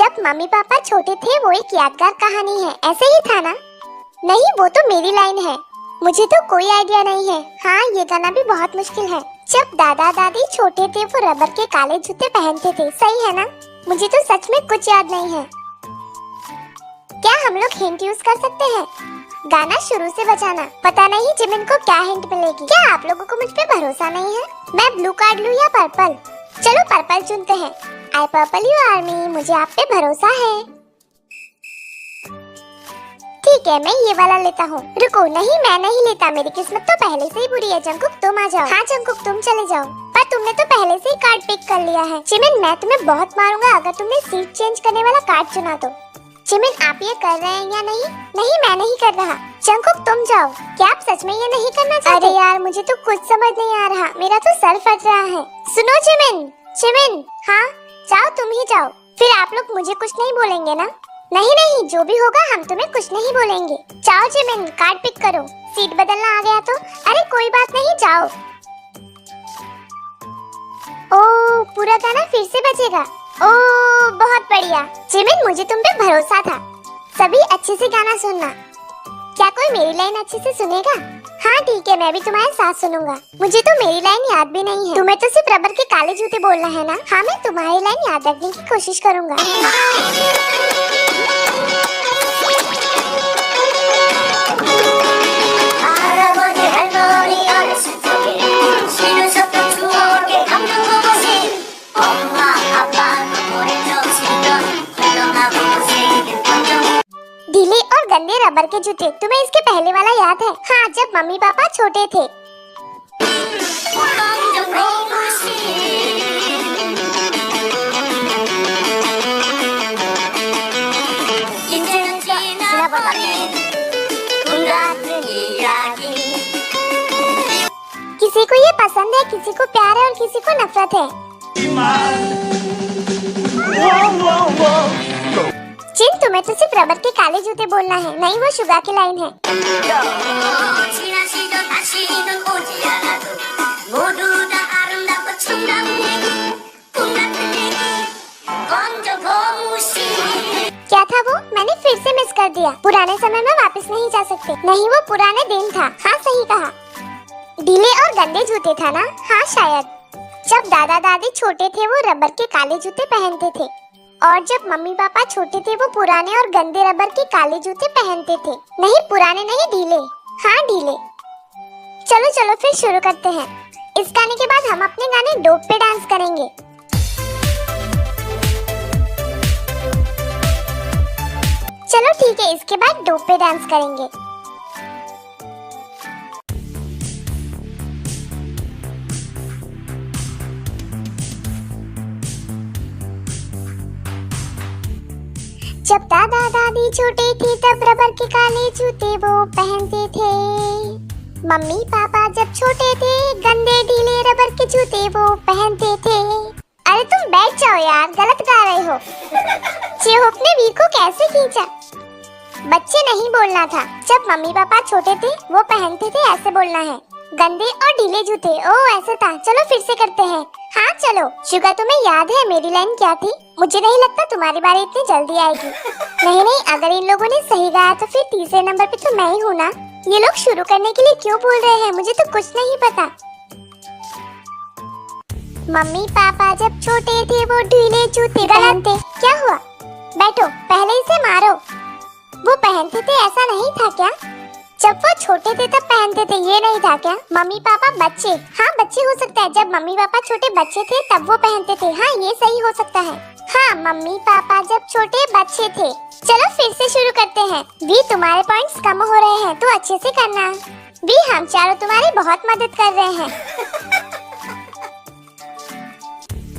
जब mummy papa छोटे थे वो एक यादगार कहानी है, ऐसे ही था ना? नहीं, वो तो मेरी लाइन है। मुझे तो कोई आइडिया नहीं है। हाँ, ये गाना भी बहुत मुश्किल है। जब दादा दादी छोटे थे वो रबर के काले जूते पहनते थे, सही है ना? मुझे तो सच में कुछ याद नहीं है। क्या हम लोग हिंट यूज कर सकते हैं? गाना शुरू से बजाना। पता नहीं जिमिन को क्या हिंट मिलेगी। क्या आप लोगों को मुझ पे भरोसा नहीं है? मैं ब्लू कार्ड लूं या पर्पल? चलो पर्पल चुनते हैं। आई पर्पल यू आर्मी, मुझे आप पे भरोसा है। ठीक है, मैं ये वाला लेता हूँ। रुको, नहीं मैं नहीं लेता, मेरी किस्मत तो पहले से ही बुरी है। जंकुक तुम आ जाओ। हाँ जंकुक तुम चले जाओ। पर तुमने तो पहले से ही कार्ड पिक कर लिया है। जिमिन मैं तुम्हें बहुत मारूंगा अगर तुमने सीट चेंज करने वाला कार्ड चुना तो। जिमिन आप ये कर रहे हैं या नहीं? नहीं मैं नहीं कर रहा। जंकुक तुम जाओ। क्या आप सच में ये नहीं करना चाहते? अरे यार मुझे तो कुछ समझ नहीं आ रहा, मेरा तो सर फट रहा है। सुनो जिमिन, जिमिन हाँ जाओ, तुम ही जाओ। फिर आप लोग मुझे कुछ नहीं बोलेंगे ना? नहीं नहीं, जो भी होगा हम तुम्हें कुछ नहीं बोलेंगे। जाओ जिमिन, कार्ड पिक करो। सीट बदलना आ गया तो? अरे कोई बात नहीं, जाओ। ओ पूरा गाना फिर से बजेगा। ओ बहुत बढ़िया। जिमिन मुझे तुम पे भरोसा था। सभी अच्छे से गाना सुनना। क्या कोई मेरी लाइन अच्छे से सुनेगा? हाँ ठीक है, मैं भी तुम्हारे साथ सुनूंगा। मुझे तो मेरी लाइन याद भी नहीं है। तुम्हें तो सिर्फ रबर के काले जूते बोलना है ना? हाँ मैं तुम्हारी लाइन याद रखने की कोशिश करूंगा। ढीले और गंदे रबर के जूते, तुम्हें इसके पहले वाला याद है? हाँ, जब मम्मी पापा छोटे थे। किसी को ये पसंद है, किसी को प्यार है और किसी को नफरत है। जिन तुम्हें तो सिर्फ रबर के काले जूते बोलना है। नहीं, वो शुगा की लाइन है। क्या था वो? मैंने फिर से मिस कर दिया। पुराने समय में वापस नहीं जा सकते। नहीं, वो पुराने दिन था। हाँ सही कहा। ढीले और गंदे जूते था ना? हाँ शायद। जब दादा दादी छोटे थे वो रबर के काले जूते पहनते थे और जब मम्मी पापा छोटे थे वो पुराने और गंदे रबर के काले जूते पहनते थे। नहीं पुराने नहीं, ढीले। हाँ ढीले। चलो चलो फिर शुरू करते हैं। इस गाने के बाद हम अपने गाने डोप पे डांस करेंगे। चलो ठीक है, इसके बाद डोप पे डांस करेंगे। जब दादा दादी छोटे थे तब रबर के काले जूते वो पहनते थे। मम्मी पापा जब छोटे थे गंदे ढीले रबर के जूते वो पहनते थे। अरे तुम बैठ जाओ यार, गलत गा रहे हो। चेहोप ने वी को कैसे खींचा? बच्चे नहीं बोलना था। जब मम्मी पापा छोटे थे वो पहनते थे, ऐसे बोलना है। गंदे और ढीले जूते। ओह ऐसे था। चलो फिर से करते हैं। हाँ चलो। शुगा तुम्हें याद है मेरी लाइन क्या थी? मुझे नहीं लगता तुम्हारी बारी इतनी जल्दी आएगी। नहीं नहीं, अगर इन लोगों ने सही गाया तो फिर तीसरे नंबर पे तो मैं ही हूँ ना। ये लोग शुरू करने के लिए क्यों बोल रहे हैं? मुझे तो कुछ नहीं पता। मम्मी पापा जब छोटे थे वो ढीले जूते पहनते। क्या हुआ? बैठो, पहले इसे मारो। वो पहनते थे ऐसा नहीं था क्या? जब वो छोटे थे तब पहनते थे, ये नहीं था क्या? मम्मी पापा बच्चे। हाँ बच्चे हो सकता है। जब मम्मी पापा छोटे बच्चे थे तब वो पहनते थे। हाँ ये सही हो सकता है। हाँ मम्मी पापा जब छोटे बच्चे थे। चलो फिर से शुरू करते हैं। वी तुम्हारे पॉइंट्स कम हो रहे हैं तो अच्छे से करना। वी हम चारों तुम्हारी बहुत मदद कर रहे हैं।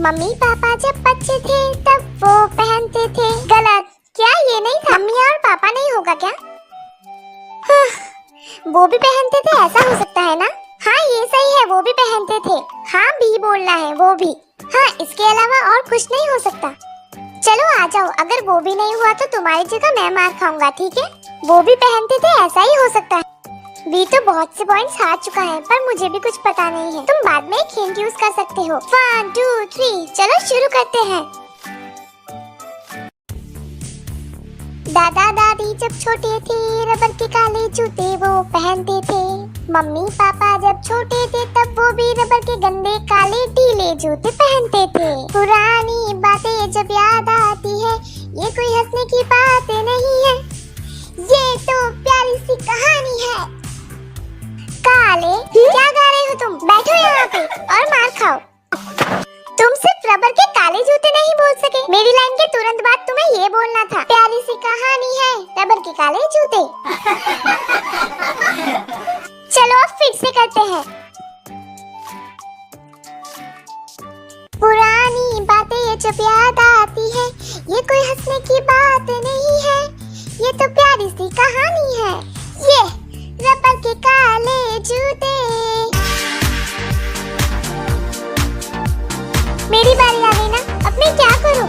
मम्मी पापा जब बच्चे थे तब वो पहनते थे। गलत। क्या ये नहीं था? मम्मी और पापा नहीं होगा क्या? हाँ, वो भी पहनते थे, ऐसा हो सकता है ना? हाँ ये सही है, वो भी पहनते थे। हाँ भी बोलना है, वो भी। हाँ इसके अलावा और कुछ नहीं हो सकता। चलो आ जाओ, अगर वो भी नहीं हुआ तो तुम्हारी जगह मैं मार खाऊंगा, ठीक है? वो भी पहनते थे, ऐसा ही हो सकता है। वी तो बहुत से पॉइंट्स हार चुका है पर मुझे भी कुछ पता नहीं है। तुम बाद में एक हिंट यूज कर सकते हो। 1 2 3 चलो शुरू करते हैं। दादा दादी जब छोटे थे रबर के काले जूते वो पहनते थे। मम्मी पापा जब छोटे थे तब वो भी रबर के गंदे काले ढीले जूते पहनते थे। पुरानी बातें जब याद आती है ये कोई हंसने की बात नहीं है, ये तो प्यारी सी कहानी है। काले क्या गा रहे हो तुम? बैठो यहाँ पे और मार खाओ। तुम सिर्फ रबर के काले जूते नहीं बोल सके, मेरी लाइन के तुरंत बाद तुम्हें ये बोलना था, प्यारी सी कहानी है रबर के काले जूते। चलो अब फिर से करते हैं। पुरानी बातें जब याद आती है ये कोई हंसने की बात नहीं है, ये तो प्यारी सी कहानी है, ये रबर के काले जूते। मेरी बारी आ गई ना, अब मैं क्या करूं?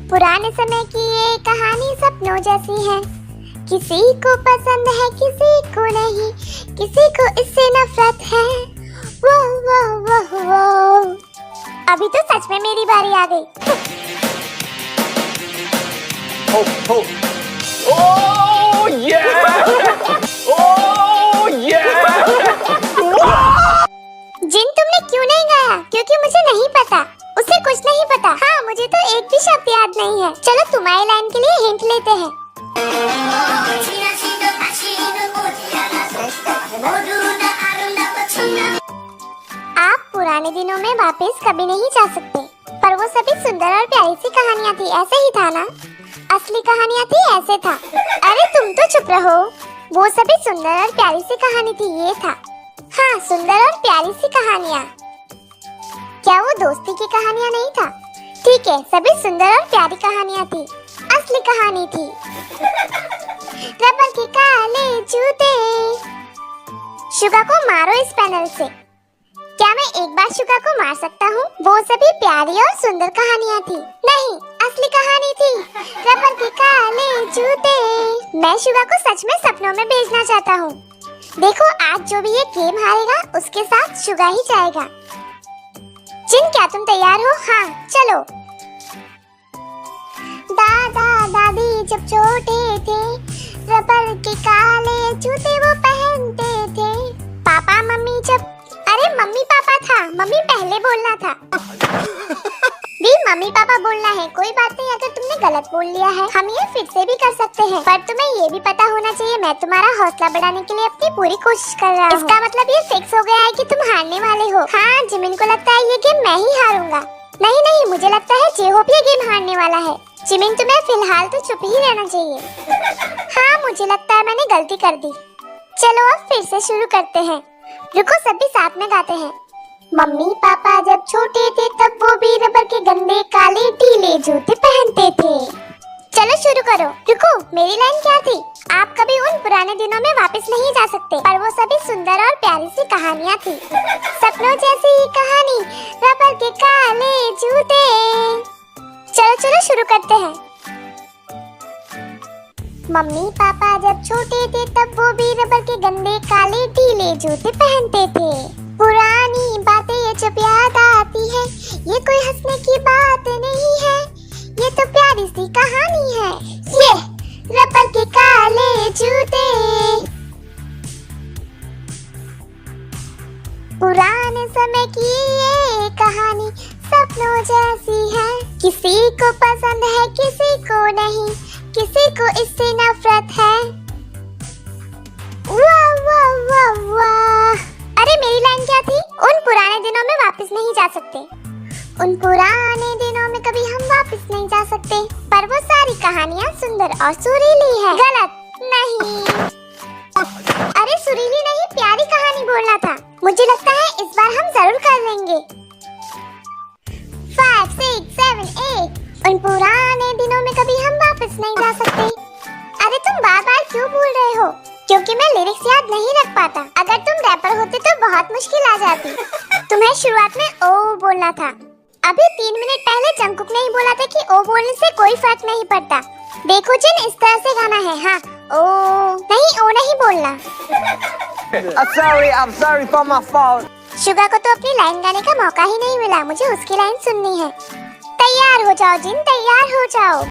पुराने समय की ये कहानी सपनों जैसी है, किसी को पसंद है किसी को नहीं, किसी को इससे नफरत है। वो वो वो वो अभी तो सच में मेरी बारी आ गई। हो हो ओह ये ओह ये जिन तुमने क्यों नहीं गाया? क्योंकि मुझे नहीं पता, उसे कुछ नहीं पता। हाँ मुझे तो एक भी शब्द याद नहीं है। चलो तुम्हारी लाइन के लिए हिंट लेते हैं। आप पुराने दिनों में वापस कभी नहीं जा सकते, पर वो सभी सुंदर और प्यारी सी कहानियाँ थी, ऐसे ही था ना? असली कहानियाँ थी ऐसे था। अरे तुम तो चुप रहो, वो सभी सुंदर और प्यारी सी कहानी थी, ये था। हाँ सुंदर और प्यारी सी कहानियाँ। क्या वो दोस्ती की कहानियाँ नहीं था? ठीक है, सभी सुंदर और प्यारी कहानियाँ थी, असली कहानी थी रबर के काले जूते। शुगा को मारो इस पैनल से। क्या मैं एक बार शुगा को मार सकता हूँ? वो सभी प्यारी और सुंदर कहानियाँ थी, नहीं असली कहानी थी रबर के काले जूते। मैं शुगा को सच में सपनों में भेजना चाहता हूँ। देखो आज जो भी ये गेम हारेगा उसके साथ शुगा ही जाएगा। जिन क्या तुम तैयार हो? हाँ चलो। दादा दादी जब छोटे थे रबर के काले जूते वो पहनते थे। पापा मम्मी जब, अरे मम्मी पापा था, मम्मी पहले बोलना था। भी मम्मी पापा बोलना है, कोई बात नहीं अगर तुमने गलत बोल लिया है, हम ये फिर से भी कर सकते हैं। पर तुम्हें ये भी पता होना चाहिए मैं तुम्हारा हौसला बढ़ाने के लिए अपनी पूरी कोशिश कर रहा हूँ। इसका मतलब ये फिक्स हो गया है कि तुम हारने वाले हो। हाँ जिमिन को लगता है ये गेम मैं ही हारूंगा। नहीं नहीं मुझे लगता है जे-होप ये गेम हारने वाला है। जिमिन तुम्हें फिलहाल तो चुप ही रहना चाहिए। हाँ मुझे लगता है मैंने गलती कर दी। चलो अब फिर से शुरू करते हैं। रुको सभी साथ में गाते हैं। मम्मी पापा जब छोटे थे तब वो भी रबर के गंदे काले ढीले जूते पहनते थे। चलो शुरू करो। रुको मेरी लाइन क्या थी? आप कभी उन पुराने दिनों में वापस नहीं जा सकते, पर वो सभी सुंदर और प्यारी सी कहानियाँ थी, सपनों जैसी कहानी रबर के काले जूते। चलो चलो शुरू करते हैं। मम्मी पापा जब छोटे थे तब वो भी रबर के गंदे काले ढीले जूते पहनते थे। पुरानी बातें जब याद आती है ये कोई हंसने की बात नहीं है, ये तो प्यारी सी कहानी है, ये रबर के काले जूते। पुराने समय की ये कहानी सपनों जैसी है, किसी को पसंद है किसी को नहीं, किसी को इससे नफरत है। वाह वाह वाह वाह। अरे मेरी लाइन क्या थी? उन पुराने दिनों में वापस नहीं जा सकते, उन पुराने दिनों में कभी हम वापस नहीं जा सकते, पर वो सारी कहानियाँ सुंदर और सुरीली है। गलत नहीं, अरे सुरीली नहीं प्यारी कहानी बोलना था। मुझे लगता है इस बार हम जरूर कर लेंगे। 5, 6, 7, 8 उन पुराने दिनों में कभी हम वापस नहीं जा सकते। अरे तुम बार बार क्यों बोल रहे हो? क्योंकि मैं लिरिक्स याद नहीं रख पाता। अगर तुम रैपर होते तो बहुत मुश्किल आ जाती। तुम्हें शुरुआत में ओ बोलना था। अभी 3 मिनट पहले जंगकुक ने ही बोला था कि ओ बोलने से कोई फर्क नहीं पड़ता। देखो जिन इस तरह से गाना है। हाँ ओ नहीं बोलना। I'm sorry for my fault. Suga को तो अपनी लाइन गाने का मौका ही नहीं मिला, मुझे उसकी लाइन सुननी है। तैयार हो जाओ जिन, तैयार हो जाओ।